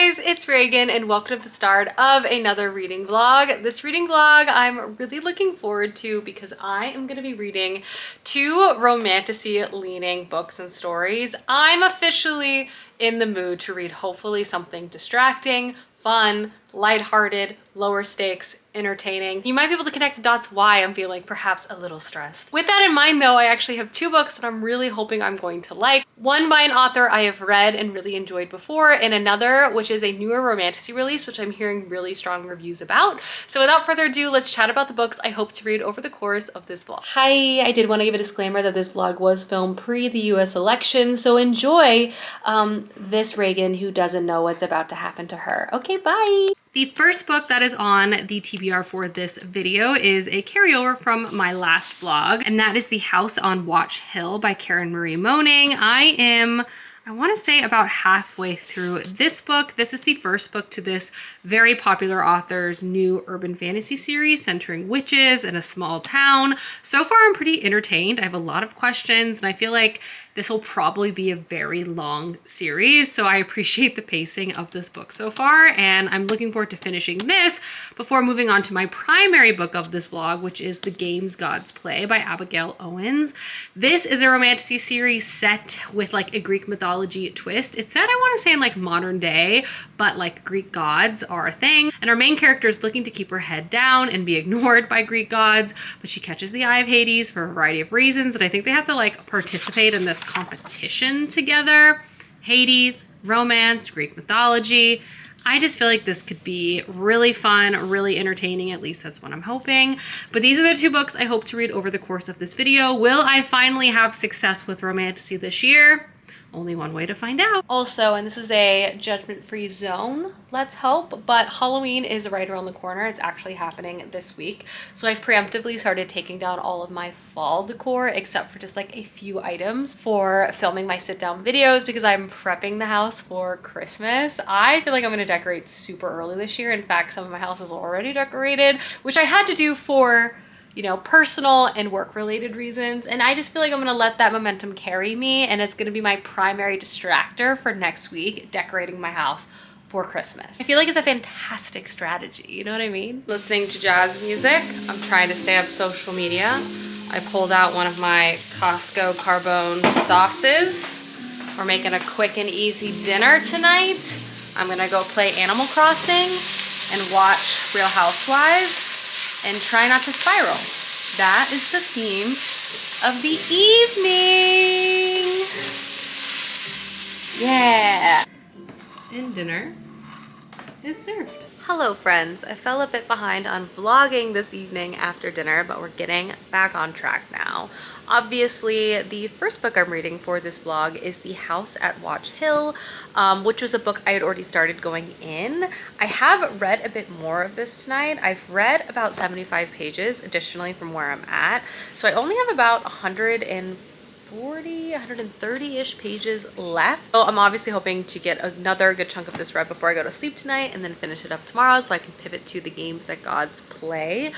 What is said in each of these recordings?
guys, it's Reagan and welcome to the start of another reading vlog. This reading vlog I'm really looking forward to because I am going to be reading two romantasy leaning books and stories. I'm officially in the mood to read hopefully something distracting, fun, lighthearted, lower stakes, entertaining. You might be able to connect the dots why I'm feeling perhaps a little stressed. With that in mind though, I actually have two books that I'm really hoping I'm going to like. One by an author I have read and really enjoyed before, and another which is a newer romantasy release which I'm hearing really strong reviews about. So without further ado, let's chat about the books I hope to read over the course of this vlog. Hi, I did want to give a disclaimer that this vlog was filmed pre the US election, so enjoy this Reagan who doesn't know what's about to happen to her. Okay, bye! The first book that is on the TBR for this video is a carryover from my last vlog, and that is The House on Watchill by Karen Marie Moning. I want to say about halfway through this book. This is the first book to this very popular author's new urban fantasy series centering witches in a small town. So far, I'm pretty entertained. I have a lot of questions, and I feel like this will probably be a very long series, so I appreciate the pacing of this book so far, and I'm looking forward to finishing this before moving on to my primary book of this vlog, which is The Games Gods Play by Abigail Owens. This is a romantasy series set with like a Greek mythology twist. It's set, I want to say, in like modern day, but like Greek gods are a thing, and our main character is looking to keep her head down and be ignored by Greek gods, but she catches the eye of Hades for a variety of reasons, and I think they have to like participate in this competition together. Hades, romance, Greek mythology. I just feel like this could be really fun, really entertaining, at least that's what I'm hoping. But these are the two books I hope to read over the course of this video. Will I finally have success with romantasy this year? Only one way to find out. Also, and this is a judgment-free zone, let's hope, but Halloween is right around the corner. It's actually happening this week. So I've preemptively started taking down all of my fall decor, except for just like a few items for filming my sit-down videos because I'm prepping the house for Christmas. I feel like I'm gonna decorate super early this year. In fact, some of my house is already decorated, which I had to do for, you know, personal and work related reasons. And I just feel like I'm gonna let that momentum carry me, and it's gonna be my primary distractor for next week, decorating my house for Christmas. I feel like it's a fantastic strategy, you know what I mean? Listening to jazz music. I'm trying to stay off social media. I pulled out one of my Costco Carbone sauces. We're making a quick and easy dinner tonight. I'm gonna go play Animal Crossing and watch Real Housewives and try not to spiral. That is the theme of the evening. Yeah. And dinner is served. Hello friends, I fell a bit behind on vlogging this evening after dinner, but we're getting back on track now. Obviously, the first book I'm reading for this vlog is The House at Watchill, which was a book I had already started going in. I have read a bit more of this tonight. I've read about 75 pages additionally from where I'm at, so I only have about 130-ish pages left. So I'm obviously hoping to get another good chunk of this read before I go to sleep tonight and then finish it up tomorrow so I can pivot to The Games That Gods Play.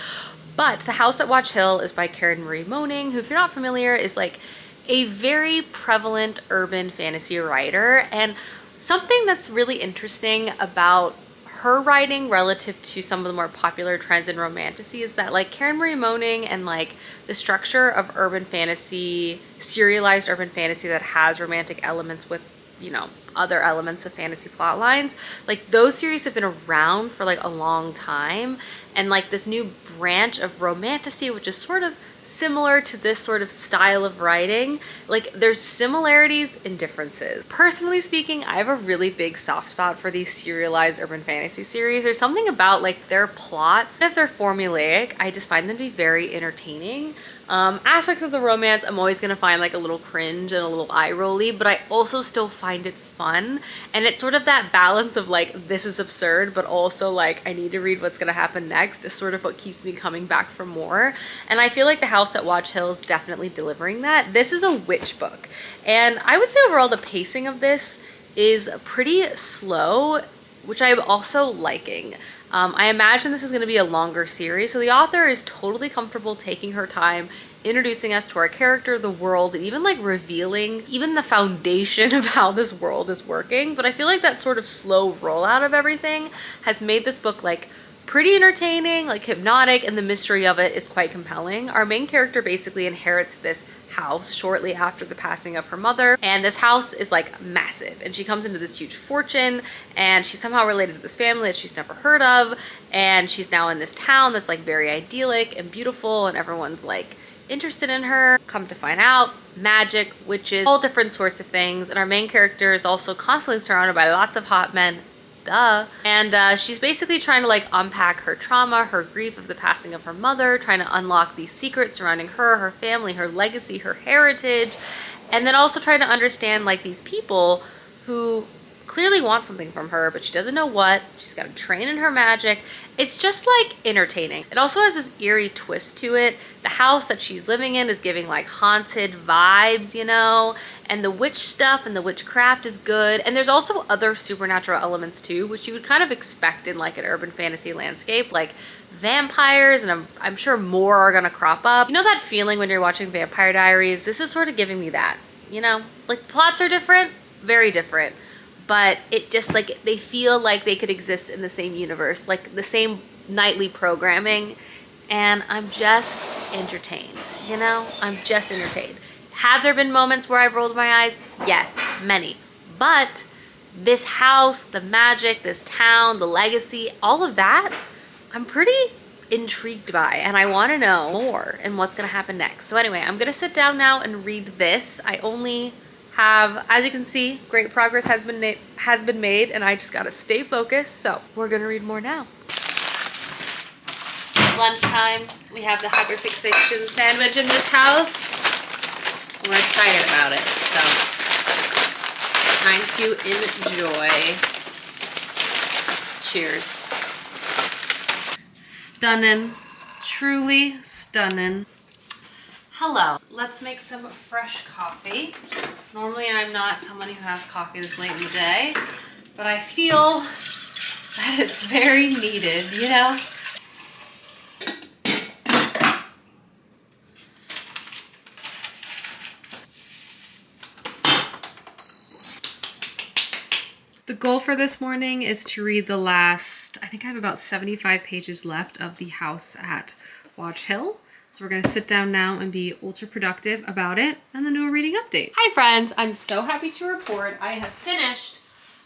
But The House at Watchill is by Karen Marie Moning, who, if you're not familiar, is like a very prevalent urban fantasy writer. And something that's really interesting about her writing relative to some of the more popular trends in romantasy is that like Karen Marie Moning and like the structure of urban fantasy, serialized urban fantasy that has romantic elements with, you know, other elements of fantasy plot lines, like those series have been around for like a long time, and like this new branch of romantasy, which is sort of similar to this sort of style of writing, like there's similarities and differences. Personally speaking, I have a really big soft spot for these serialized urban fantasy series. There's something about like their plots, if they're formulaic, I just find them to be very entertaining. Aspects of the romance I'm always gonna find like a little cringe and a little eye-rolly, but I also still find it fun, and it's sort of that balance of like, this is absurd, but also like I need to read what's gonna happen next is sort of what keeps me coming back for more. And I feel like The House at Watchill is definitely delivering that. This is a witch book, and I would say overall the pacing of this is pretty slow, which I'm also liking. I imagine this is going to be a longer series, so the author is totally comfortable taking her time introducing us to our character, the world, and even like revealing even the foundation of how this world is working. But I feel like that sort of slow rollout of everything has made this book like pretty entertaining, like hypnotic, and the mystery of it is quite compelling. Our main character basically inherits this house shortly after the passing of her mother, and this house is like massive, and she comes into this huge fortune, and she's somehow related to this family that she's never heard of, and she's now in this town that's like very idyllic and beautiful, and everyone's like interested in her. Come to find out, magic, witches, all different sorts of things, and our main character is also constantly surrounded by lots of hot men. Duh. And she's basically trying to like unpack her trauma, her grief of the passing of her mother, trying to unlock these secrets surrounding her, her family, her legacy, her heritage, and then also trying to understand like these people who clearly want something from her, but she doesn't know what. She's got to train in her magic. It's just like entertaining. It also has this eerie twist to it. The house that she's living in is giving like haunted vibes, you know, and the witch stuff and the witchcraft is good. And there's also other supernatural elements too, which you would kind of expect in like an urban fantasy landscape, like vampires, and I'm sure more are gonna crop up. You know that feeling when you're watching Vampire Diaries? This is sort of giving me that, you know? Like plots are different, very different, but it just like, they feel like they could exist in the same universe, like the same nightly programming, and I'm just entertained, you know? I'm just entertained. Have there been moments where I've rolled my eyes? Yes, many. But this house, the magic, this town, the legacy, all of that, I'm pretty intrigued by, and I want to know more and what's going to happen next. So anyway, I'm going to sit down now and read this. I only have, as you can see, great progress has been made, and I just got to stay focused. So we're going to read more now. Lunchtime. We have the hyperfixation sandwich in this house. We're excited about it, so time to enjoy. Cheers. Stunning, truly stunning. Hello, let's make some fresh coffee. Normally I'm not someone who has coffee this late in the day, but I feel that it's very needed, you know? The goal for this morning is to read the last, I think I have about 75 pages left of The House at Watchill. So we're gonna sit down now and be ultra productive about it, and then do a reading update. Hi friends, I'm so happy to report I have finished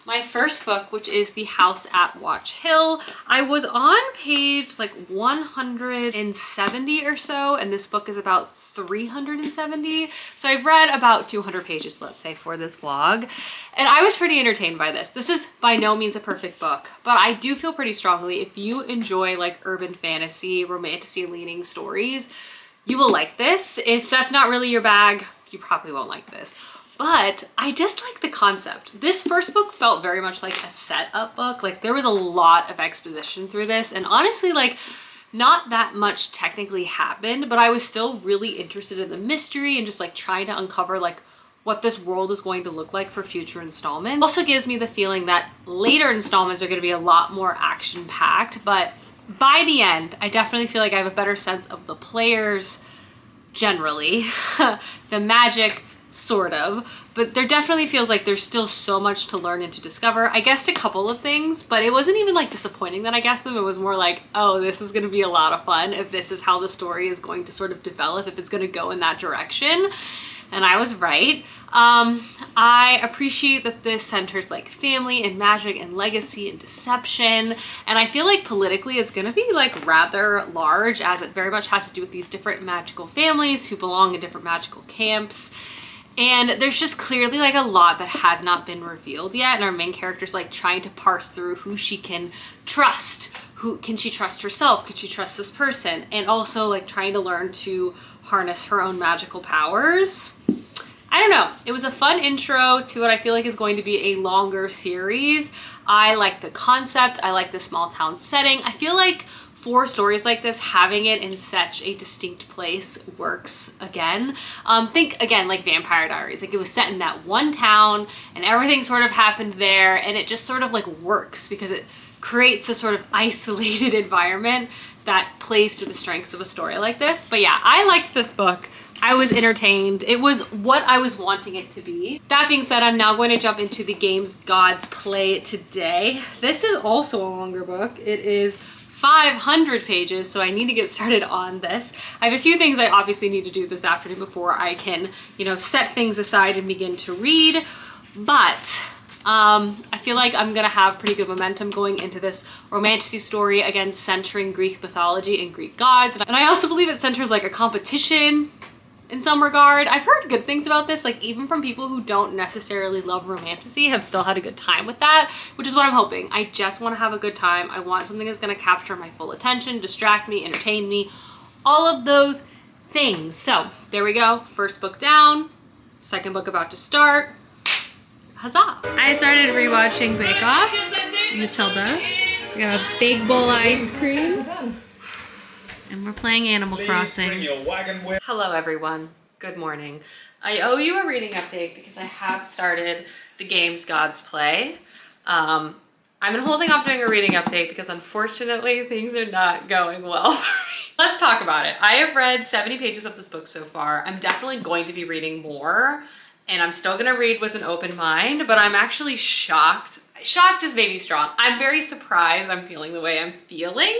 my first book, which is The House at Watchill. I was on page like 170 or so, and this book is about 370. So I've read about 200 pages, let's say, for this vlog. And I was pretty entertained by this. This is by no means a perfect book, but I do feel pretty strongly if you enjoy like urban fantasy, romantasy leaning stories, you will like this. If that's not really your bag, you probably won't like this. But I just like the concept. This first book felt very much like a setup book. Like there was a lot of exposition through this, and honestly, like not that much technically happened, but I was still really interested in the mystery and just like trying to uncover like what this world is going to look like for future installments. Also gives me the feeling that later installments are going to be a lot more action-packed, but by the end, I definitely feel like I have a better sense of the players generally, the magic sort of, but there definitely feels like there's still so much to learn and to discover. I guessed a couple of things, but it wasn't even like disappointing that I guessed them. It was more like, oh, this is going to be a lot of fun if this is how the story is going to sort of develop, if it's going to go in that direction. And I was right. I appreciate that this centers like family and magic and legacy and deception. And I feel like politically it's gonna be like rather large, as it very much has to do with these different magical families who belong in different magical camps. And there's just clearly like a lot that has not been revealed yet. And our main character's like trying to parse through who she can trust. Who can she trust herself? Could she trust this person? And also like trying to learn to harness her own magical powers. I don't know. It was a fun intro to what I feel like is going to be a longer series. I like the concept. I like the small town setting. I feel like for stories like this, having it in such a distinct place works again. Think again like Vampire Diaries, like it was set in that one town and everything sort of happened there, and it just sort of like works because it creates a sort of isolated environment that plays to the strengths of a story like this. But yeah, I liked this book. I was entertained. It was what I was wanting it to be. That being said, I'm now going to jump into the game's God's Play today. This is also a longer book. It is 500 pages, so I need to get started on this. I have a few things I obviously need to do this afternoon before I can, you know, set things aside and begin to read, but I feel like I'm gonna have pretty good momentum going into this romantasy story, again centering Greek mythology and Greek gods, and I also believe it centers like a competition in some regard. I've heard good things about this, like even from people who don't necessarily love romantasy have still had a good time with that, which is what I'm hoping. I just want to have a good time. I want something that's going to capture my full attention, distract me, entertain me, all of those things. So there we go. First book down, second book about to start. Huzzah! I started rewatching Bake Off. Matilda. We got a big bowl of ice cream. And we're playing Animal Crossing. Hello everyone, good morning. I owe you a reading update because I have started the game's God's Play. I've been holding off doing a reading update because unfortunately things are not going well for me. Let's talk about it. I have read 70 pages of this book so far. I'm definitely going to be reading more, and I'm still gonna read with an open mind, but I'm actually shocked. Shocked is maybe strong. I'm very surprised I'm feeling the way I'm feeling.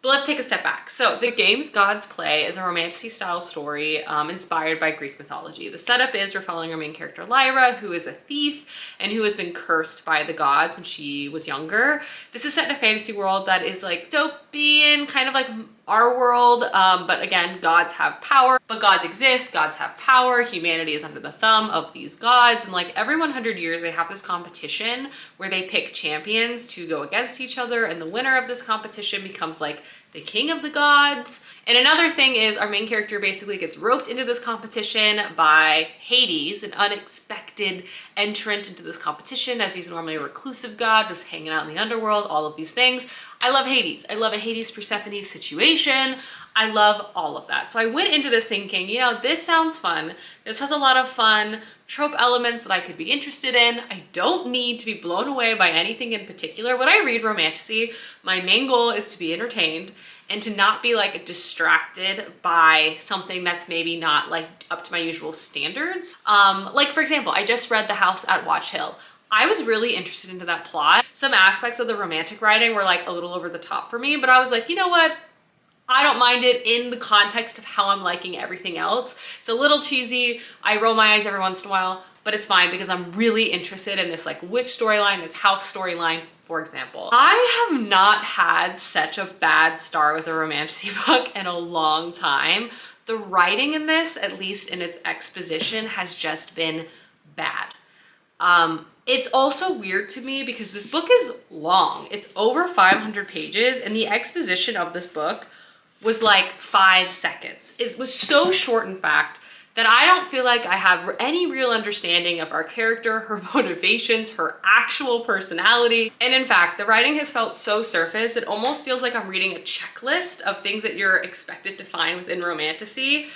But let's take a step back. So the game's God's Play is a romantasy style story inspired by Greek mythology. The setup is we're following our main character Lyra, who is a thief and who has been cursed by the gods when she was younger. This is set in a fantasy world that is like dystopian, kind of like our world, but again, gods have power, but gods exist, gods have power, humanity is under the thumb of these gods, and like every 100 years they have this competition where they pick champions to go against each other, and the winner of this competition becomes like the king of the gods. And another thing is our main character basically gets roped into this competition by Hades, an unexpected entrant into this competition, as he's normally a reclusive god just hanging out in the underworld, all of these things. I love Hades. I love a Hades Persephone situation. I love all of that. So I went into this thinking, you know, this sounds fun. This has a lot of fun trope elements that I could be interested in. I don't need to be blown away by anything in particular. When I read romantasy, my main goal is to be entertained and to not be like distracted by something that's maybe not like up to my usual standards. Like for example, I just read The House at Watchill. I was really interested into that plot. Some aspects of the romantic writing were like a little over the top for me, but I was like, you know what? I don't mind it in the context of how I'm liking everything else. It's a little cheesy. I roll my eyes every once in a while, but it's fine because I'm really interested in this like witch storyline, this house storyline, for example. I have not had such a bad start with a romantasy book in a long time. The writing in this, at least in its exposition, has just been bad. It's also weird to me because this book is long. It's over 500 pages and the exposition of this book was like 5 seconds. It was so short, in fact, that I don't feel like I have any real understanding of our character, her motivations, her actual personality. And in fact, the writing has felt so surface, it almost feels like I'm reading a checklist of things that you're expected to find within romantasy.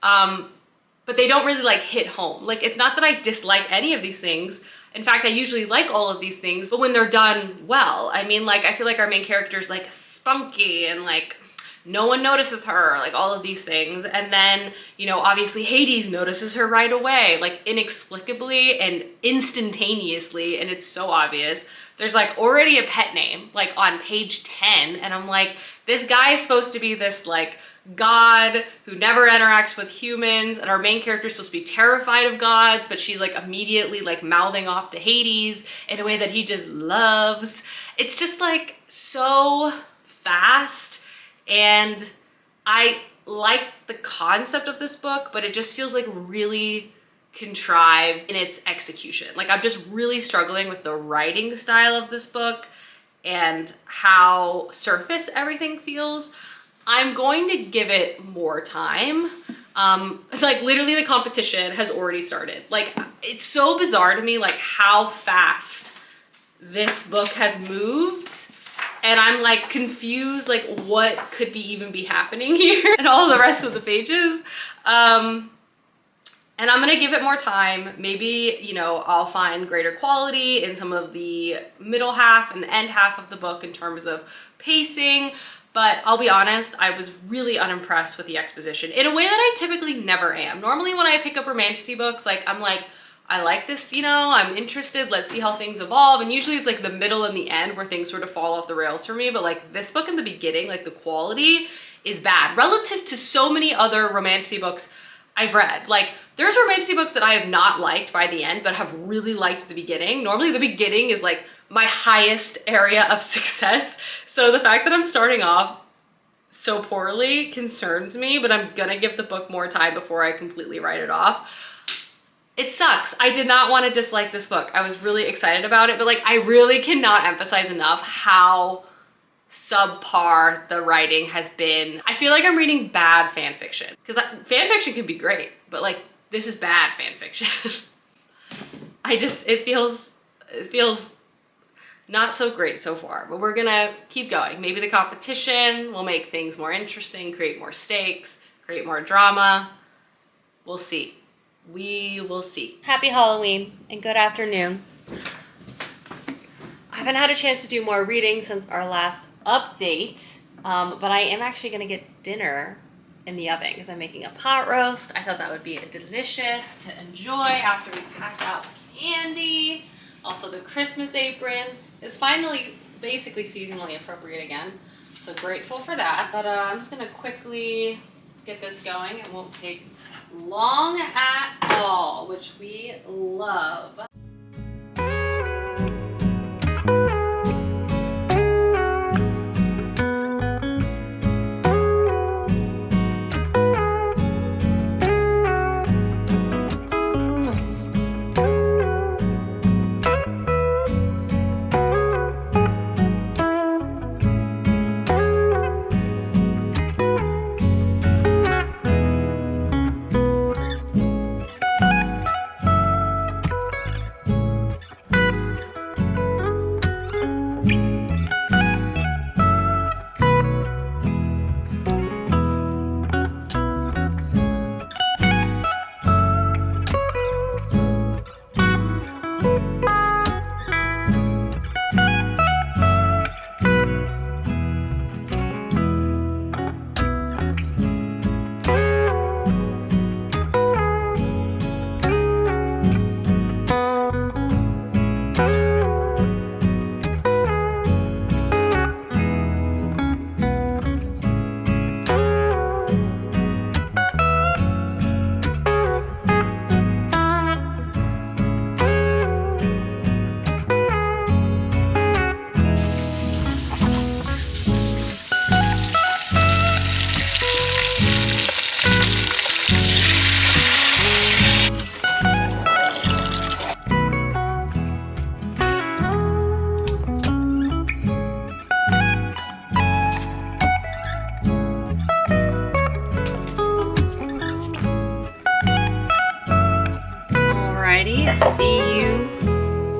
But they don't really like hit home. Like, it's not that I dislike any of these things. In fact, I usually like all of these things, but when they're done well, I mean, like, I feel like our main character's like spunky and like no one notices her, like all of these things. And then, you know, obviously Hades notices her right away, like inexplicably and instantaneously. And it's so obvious. There's like already a pet name, like on page 10. And I'm like, this guy is supposed to be this like god who never interacts with humans, and our main character is supposed to be terrified of gods, but she's like immediately like mouthing off to Hades in a way that he just loves. It's just like so fast, and I like the concept of this book, but it just feels like really contrived in its execution. Like, I'm just really struggling with the writing style of this book and how surface everything feels. I'm going to give it more time. Like, literally the competition has already started. Like, it's so bizarre to me, like how fast this book has moved and I'm like confused, like what could even be happening here and all the rest of the pages. And I'm gonna give it more time. Maybe, you know, I'll find greater quality in some of the middle half and the end half of the book in terms of pacing. But I'll be honest, I was really unimpressed with the exposition in a way that I typically never am. Normally when I pick up romantasy books, like I'm like, I like this, you know, I'm interested, let's see how things evolve. And usually it's like the middle and the end where things sort of fall off the rails for me. But like this book in the beginning, like the quality is bad relative to so many other romantasy books I've read. Like there's romantasy books that I have not liked by the end, but have really liked the beginning. Normally the beginning is like my highest area of success. So the fact that I'm starting off so poorly concerns me, but I'm gonna give the book more time before I completely write it off. It sucks. I did not want to dislike this book. I was really excited about it, but like I really cannot emphasize enough how subpar the writing has been. I feel like I'm reading bad fan fiction, because fan fiction can be great, but like this is bad fan fiction. it feels not so great so far, but we're gonna keep going. Maybe the competition will make things more interesting, create more stakes, create more drama. We'll see. We will see. Happy Halloween and good afternoon. I haven't had a chance to do more reading since our last update, but I am actually gonna get dinner in the oven because I'm making a pot roast. I thought that would be delicious to enjoy after we pass out candy. Also the Christmas apron is finally basically seasonally appropriate again. So grateful for that. But I'm just gonna quickly get this going. It won't take long at all, which we love. See you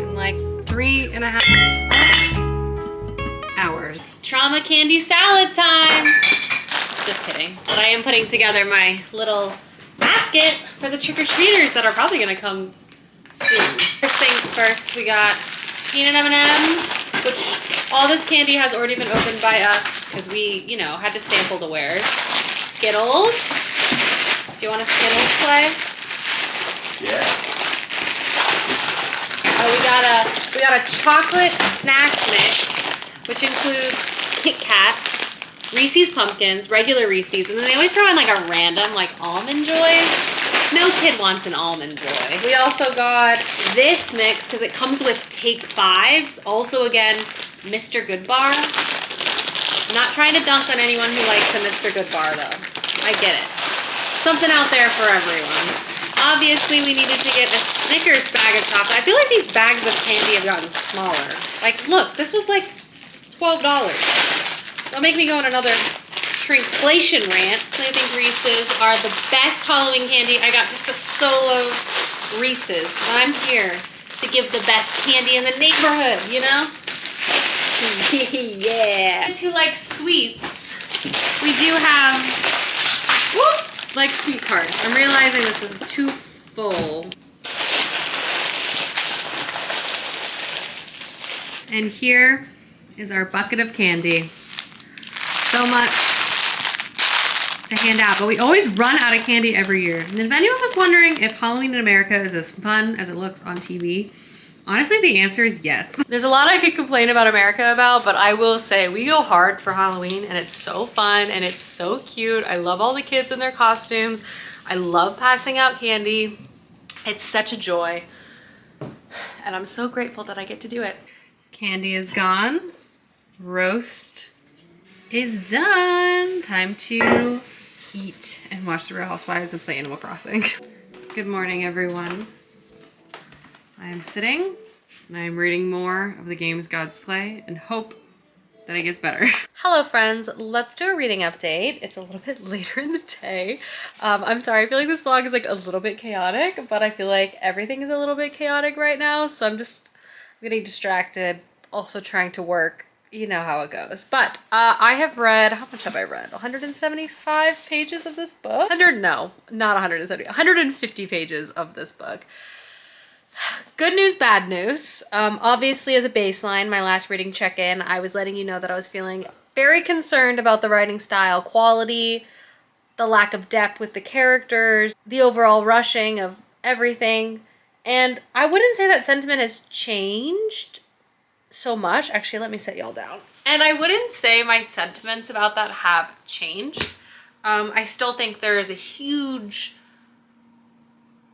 in like 3.5 hours. Trauma candy salad time. Just kidding. But I am putting together my little basket for the trick-or-treaters that are probably gonna come soon. First things first, we got peanut M&Ms, which all this candy has already been opened by us because we, you know, had to sample the wares. Skittles. Do you want a Skittles play? Yeah. We got a chocolate snack mix, which includes Kit Kats, Reese's Pumpkins, regular Reese's, and then they always throw in like a random like Almond Joys. No kid wants an Almond Joy. We also got this mix because it comes with Take Fives. Also again, Mr. Goodbar. I'm not trying to dunk on anyone who likes a Mr. Goodbar though. I get it. Something out there for everyone. Obviously, we needed to get a Snickers bag of chocolate. I feel like these bags of candy have gotten smaller. Like, look, this was like $12. Don't make me go on another shrinkflation rant. I think Reese's are the best Halloween candy. I got just a solo Reese's. I'm here to give the best candy in the neighborhood, you know? Yeah. Kids who like sweets, we do have, whoop, like sweet tarts. I'm realizing this is too full. And here is our bucket of candy. So much to hand out, but we always run out of candy every year. And if anyone was wondering if Halloween in America is as fun as it looks on TV, honestly, the answer is yes. There's a lot I could complain about America about, but I will say we go hard for Halloween and it's so fun and it's so cute. I love all the kids in their costumes. I love passing out candy. It's such a joy. And I'm so grateful that I get to do it. Candy is gone. Roast is done. Time to eat and watch The Real Housewives and play Animal Crossing. Good morning, everyone. I am sitting and I am reading more of the games gods play and hope that it gets better. Hello friends, let's do a reading update. It's a little bit later in the day. I'm sorry, I feel like this vlog is like a little bit chaotic, but I feel like everything is a little bit chaotic right now. So I'm getting distracted, also trying to work. You know how it goes. But I have read, how much have I read? 175 pages of this book? 150 pages of this book. Good news, bad news. Obviously, as a baseline, my last reading check-in, I was letting you know that I was feeling very concerned about the writing style quality, the lack of depth with the characters, the overall rushing of everything. And I wouldn't say that sentiment has changed so much. Actually, let me set y'all down. And I wouldn't say my sentiments about that have changed. I still think there is a huge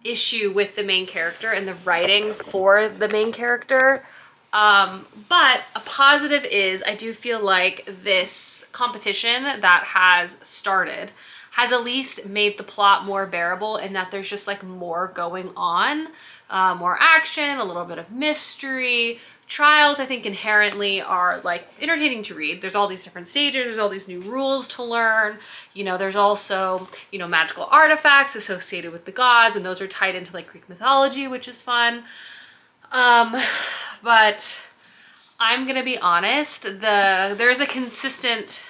issue with the main character and the writing for the main character. But a positive is I do feel like this competition that has started has at least made the plot more bearable in that there's just like more going on, more action, a little bit of mystery. Trials, I think, inherently are like entertaining to read. There's all these different stages, there's all these new rules to learn. You know, there's also, you know, magical artifacts associated with the gods, and those are tied into like Greek mythology, which is fun. But I'm gonna be honest, there's a consistent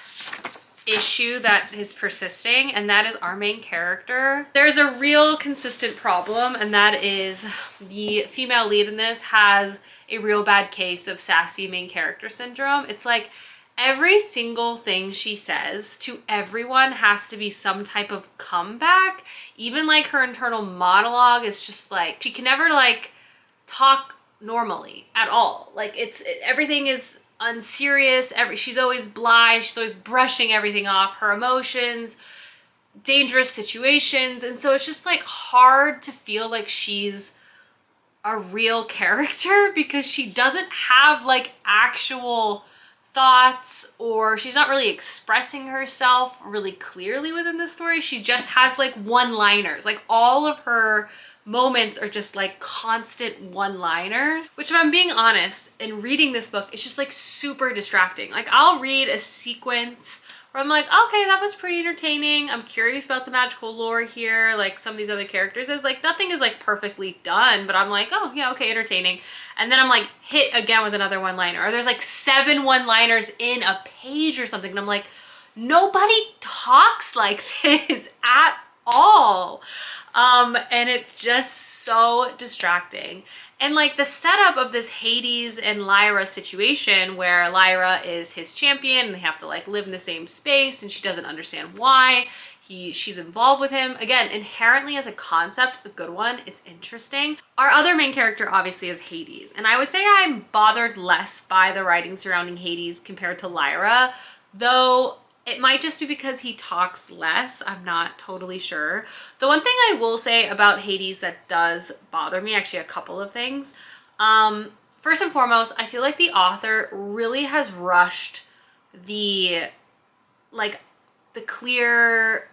issue that is persisting, and that is our main character. There's a real consistent problem, and that is the female lead in this has a real bad case of sassy main character syndrome. It's like every single thing she says to everyone has to be some type of comeback. Even like her internal monologue is just like, she can never like talk normally at all. Like everything is unserious. She's always blithe. She's always brushing everything off, her emotions, dangerous situations. And so it's just like hard to feel like she's a real character because she doesn't have like actual thoughts, or she's not really expressing herself really clearly within the story. She just has like one-liners. Like all of her moments are just like constant one-liners, which if I'm being honest, in reading this book, it's just like super distracting. Like I'll read a sequence where I'm like, okay, that was pretty entertaining. I'm curious about the magical lore here. Like some of these other characters, it's like nothing is like perfectly done, but I'm like, oh yeah, okay, entertaining. And then I'm like hit again with another one-liner, or there's like 7 one-liners in a page or something. And I'm like, nobody talks like this at all. And it's just so distracting. And like the setup of this Hades and Lyra situation where Lyra is his champion and they have to like live in the same space and she doesn't understand why she's involved with him. Again, inherently as a concept, a good one. It's interesting. Our other main character obviously is Hades. And I would say I'm bothered less by the writing surrounding Hades compared to Lyra, though it might just be because he talks less. I'm not totally sure. The one thing I will say about Hades that does bother me, actually a couple of things. First and foremost, I feel like the author really has rushed the clear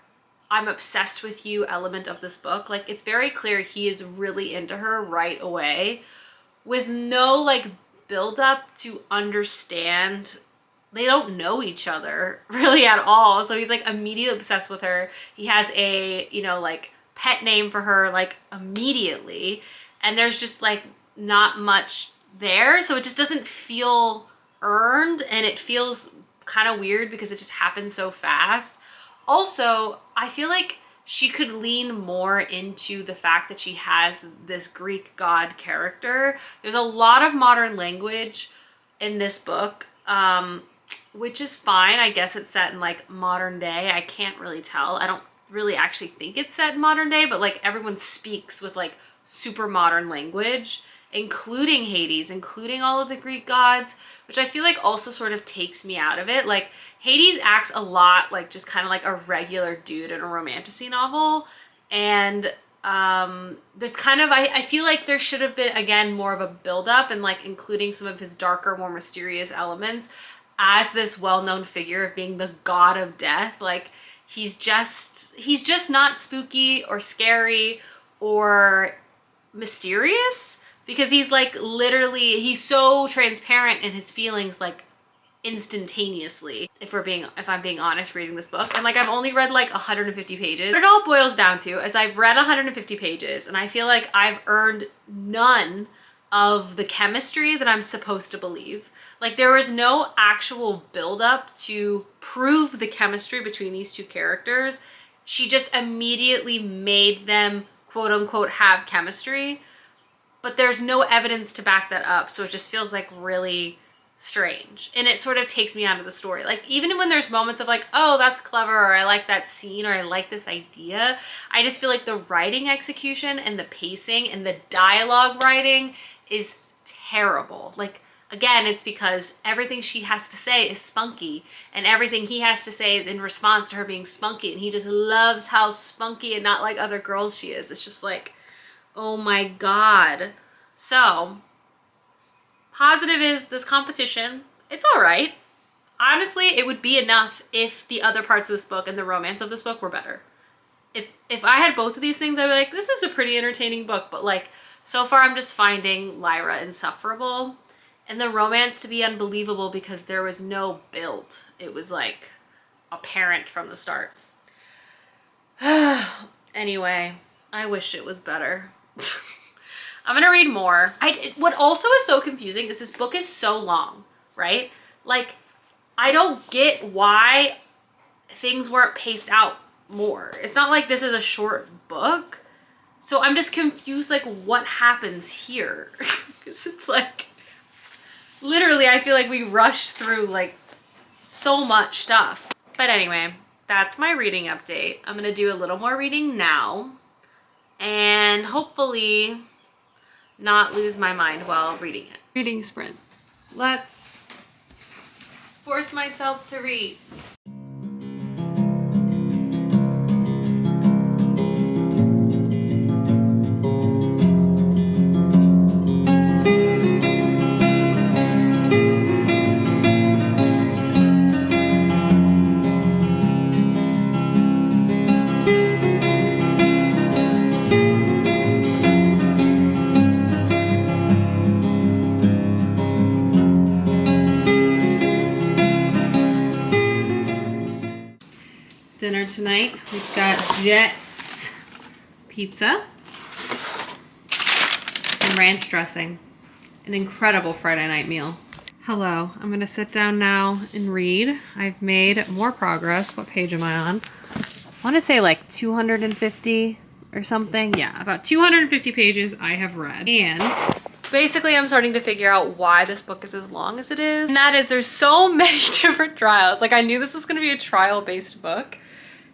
I'm obsessed with you element of this book. Like it's very clear he is really into her right away with no like build up to understand. They don't know each other really at all. So he's like immediately obsessed with her. He has a, you know, like pet name for her like immediately. And there's just like not much there. So it just doesn't feel earned, and it feels kind of weird because it just happens so fast. Also, I feel like she could lean more into the fact that she has this Greek god character. There's a lot of modern language in this book, which is fine. I guess it's set in like modern day. I can't really tell. I don't really actually think it's set in modern day, but like everyone speaks with like super modern language, including Hades, including all of the Greek gods, which I feel like also sort of takes me out of it. Like Hades acts a lot like just kind of like a regular dude in a romantasy novel. And there's kind of, I feel like there should have been, again, more of a build-up and like including some of his darker, more mysterious elements as this well-known figure of being the god of death. Like he's just not spooky or scary or mysterious, because he's like literally, he's so transparent in his feelings like instantaneously, if I'm being honest reading this book. And like I've only read like 150 pages. What it all boils down to is I've read 150 pages and I feel like I've earned none of the chemistry that I'm supposed to believe. Like there was no actual build-up to prove the chemistry between these two characters. She just immediately made them quote unquote have chemistry, but there's no evidence to back that up. So it just feels like really strange. And it sort of takes me out of the story. Like even when there's moments of like, oh, that's clever, or I like that scene, or I like this idea, I just feel like the writing execution and the pacing and the dialogue writing is terrible. Like again, it's because everything she has to say is spunky, and everything he has to say is in response to her being spunky, and he just loves how spunky and not like other girls she is. It's just like, oh my God. So positive is this competition. It's all right. Honestly, it would be enough if the other parts of this book and the romance of this book were better. If I had both of these things, I'd be like, this is a pretty entertaining book. But like, so far I'm just finding Lyra insufferable and the romance to be unbelievable because there was no build. It was like apparent from the start. Anyway, I wish it was better. I'm gonna read more. What also is so confusing is this book is so long, right? Like, I don't get why things weren't paced out more. It's not like this is a short book. So I'm just confused, like, what happens here? Because it's like, literally, I feel like we rushed through, like, so much stuff. But anyway, that's my reading update. I'm gonna do a little more reading now. And hopefully not lose my mind while reading it. Reading sprint. Let's force myself to read. Dinner tonight, we've got Jet's pizza and ranch dressing. An incredible Friday night meal. Hello, I'm gonna sit down now and read. I've made more progress. What page am I on? I wanna say like 250 or something. Yeah, about 250 pages I have read. And basically I'm starting to figure out why this book is as long as it is. And that is there's so many different trials. Like I knew this was gonna be a trial-based book.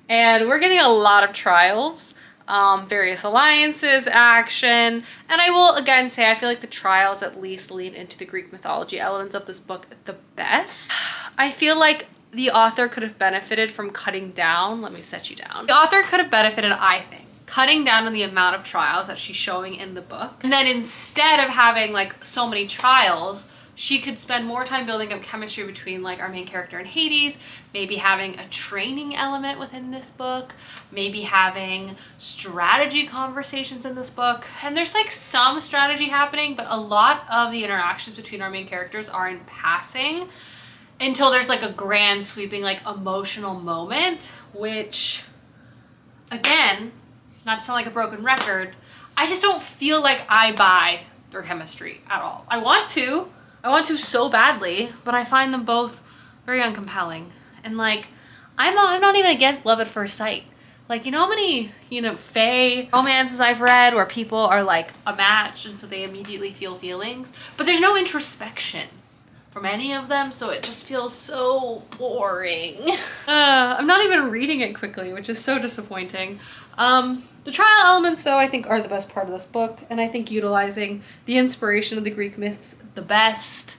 And we're getting a lot of trials, various alliances, action, and I will again say I feel like the trials at least lean into the Greek mythology elements of this book the best. I feel like the author could have benefited from cutting down. Let me set you down. The author could have benefited, I think, cutting down on the amount of trials that she's showing in the book. And then instead of having like so many trials, she could spend more time building up chemistry between like our main character and Hades, maybe having a training element within this book, maybe having strategy conversations in this book. And there's like some strategy happening, but a lot of the interactions between our main characters are in passing until there's like a grand sweeping like emotional moment, which again, not to sound like a broken record, I just don't feel like I buy their chemistry at all. I want to, I want to so badly, but I find them both very uncompelling. And like, I'm not even against love at first sight. Like, you know how many, fae romances I've read where people are like a match and so they immediately feel feelings, but there's no introspection from any of them, so it just feels so boring. I'm not even reading it quickly, which is so disappointing. The trial elements, though, I think are the best part of this book, and I think utilizing the inspiration of the Greek myths the best.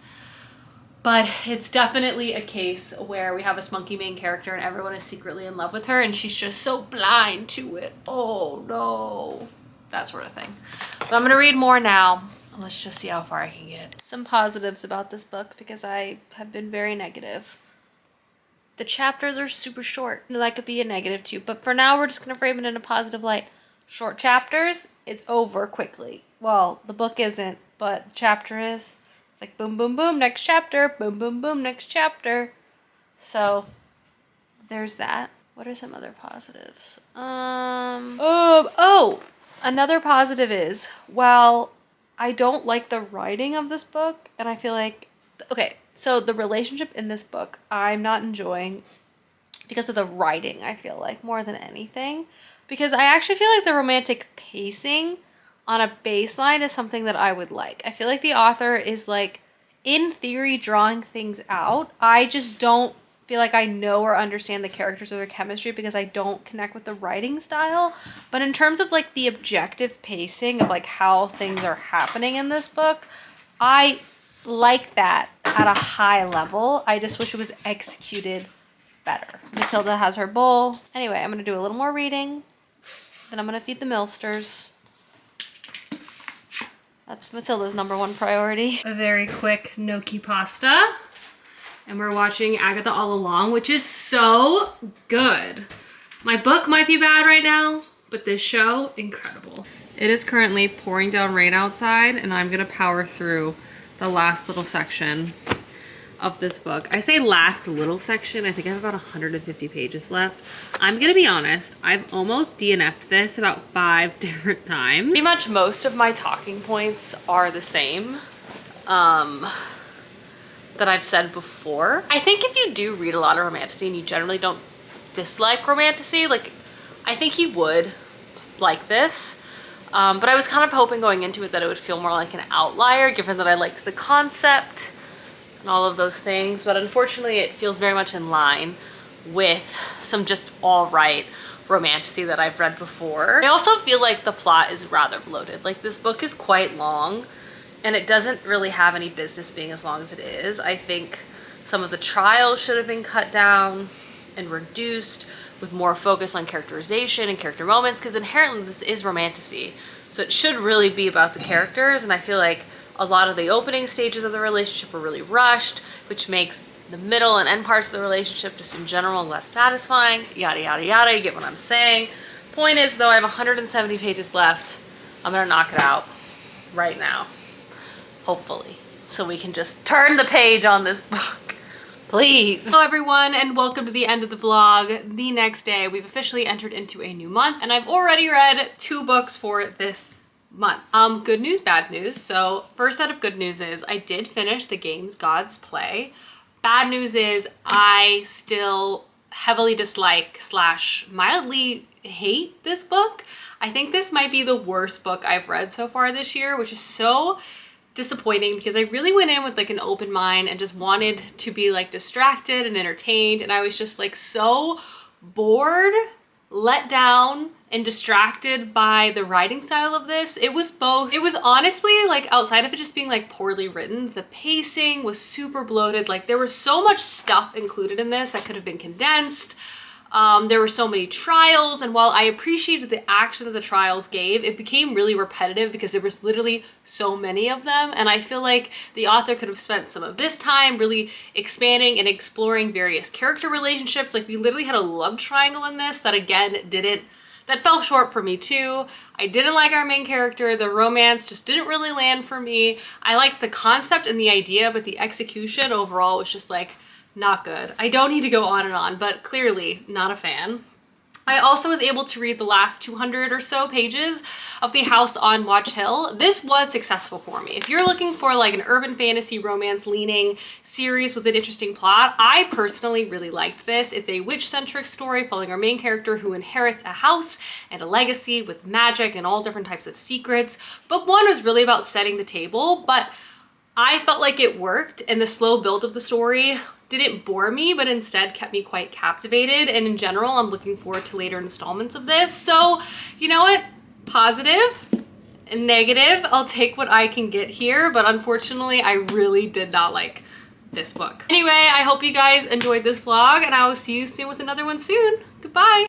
But it's definitely a case where we have this monkey main character and everyone is secretly in love with her and she's just so blind to it. Oh no. That sort of thing. But I'm gonna read more now. Let's just see how far I can get. Some positives about this book because I have been very negative. The chapters are super short. That could be a negative too, but for now we're just gonna frame it in a positive light. Short chapters, it's over quickly. Well, the book isn't, but the chapter is. It's like boom, boom, boom, next chapter, boom, boom, boom, next chapter. So there's that. What are some other positives? Another positive is, well, I don't like the writing of this book, and I feel like, okay, so the relationship in this book I'm not enjoying because of the writing, I feel like, more than anything. Because I actually feel like the romantic pacing on a baseline is something that I would like. I feel like the author is like, in theory, drawing things out. I just don't feel like I know or understand the characters or their chemistry because I don't connect with the writing style. But in terms of like the objective pacing of like how things are happening in this book, I like that at a high level. I just wish it was executed better. Matilda has her bowl. Anyway, I'm gonna do a little more reading. Then I'm gonna feed the Milsters. That's Matilda's #1 priority. A very quick gnocchi pasta. And we're watching Agatha All Along, which is so good. My book might be bad right now, but this show, incredible. It is currently pouring down rain outside, and I'm gonna power through the last little section of this book. I say last little section, I think I have about 150 pages left. I'm gonna be honest, I've almost DNF'd this about 5 different times. Pretty much most of my talking points are the same that I've said before. I think if you do read a lot of romantasy and you generally don't dislike romantasy, like, I think you would like this. But I was kind of hoping going into it that it would feel more like an outlier, given that I liked the concept and all of those things, but unfortunately it feels very much in line with some just all right romantasy that I've read before. I also feel like the plot is rather bloated. Like, this book is quite long and it doesn't really have any business being as long as it is. I think some of the trials should have been cut down and reduced with more focus on characterization and character moments, because inherently this is romantasy. So it should really be about the characters, and I feel like a lot of the opening stages of the relationship were really rushed, which makes the middle and end parts of the relationship just in general less satisfying, yada, yada, yada. You get what I'm saying. Point is, though, I have 170 pages left. I'm gonna knock it out right now, hopefully, so we can just turn the page on this book, please. Hello everyone, and welcome to the end of the vlog. The next day, we've officially entered into a new month, and I've already read 2 books for this month. Good news, bad news. So first set of good news is I did finish The Games Gods Play. Bad news is I still heavily dislike / mildly hate this book. I think this might be the worst book I've read so far this year, which is so disappointing because I really went in with like an open mind and just wanted to be like distracted and entertained, and I was just like so bored, let down, and distracted by the writing style of this. It was both. It was honestly, like, outside of it just being like poorly written, the pacing was super bloated. Like, there was so much stuff included in this that could have been condensed. There were so many trials, and while I appreciated the action that the trials gave, it became really repetitive because there was literally so many of them, and I feel like the author could have spent some of this time really expanding and exploring various character relationships. Like, we literally had a love triangle in this that, again, that fell short for me too. I didn't like our main character. The romance just didn't really land for me. I liked the concept and the idea, but the execution overall was just like not good. I don't need to go on and on, but clearly not a fan. I also was able to read the last 200 or so pages of The House on Watchill. This was successful for me. If you're looking for like an urban fantasy romance leaning series with an interesting plot, I personally really liked this. It's a witch-centric story following our main character who inherits a house and a legacy with magic and all different types of secrets. Book one was really about setting the table, but I felt like it worked, and the slow build of the story didn't bore me, but instead kept me quite captivated. And in general, I'm looking forward to later installments of this. So, you know what? Positive and negative. I'll take what I can get here, but unfortunately, I really did not like this book. Anyway, I hope you guys enjoyed this vlog, and I will see you soon with another one soon. Goodbye.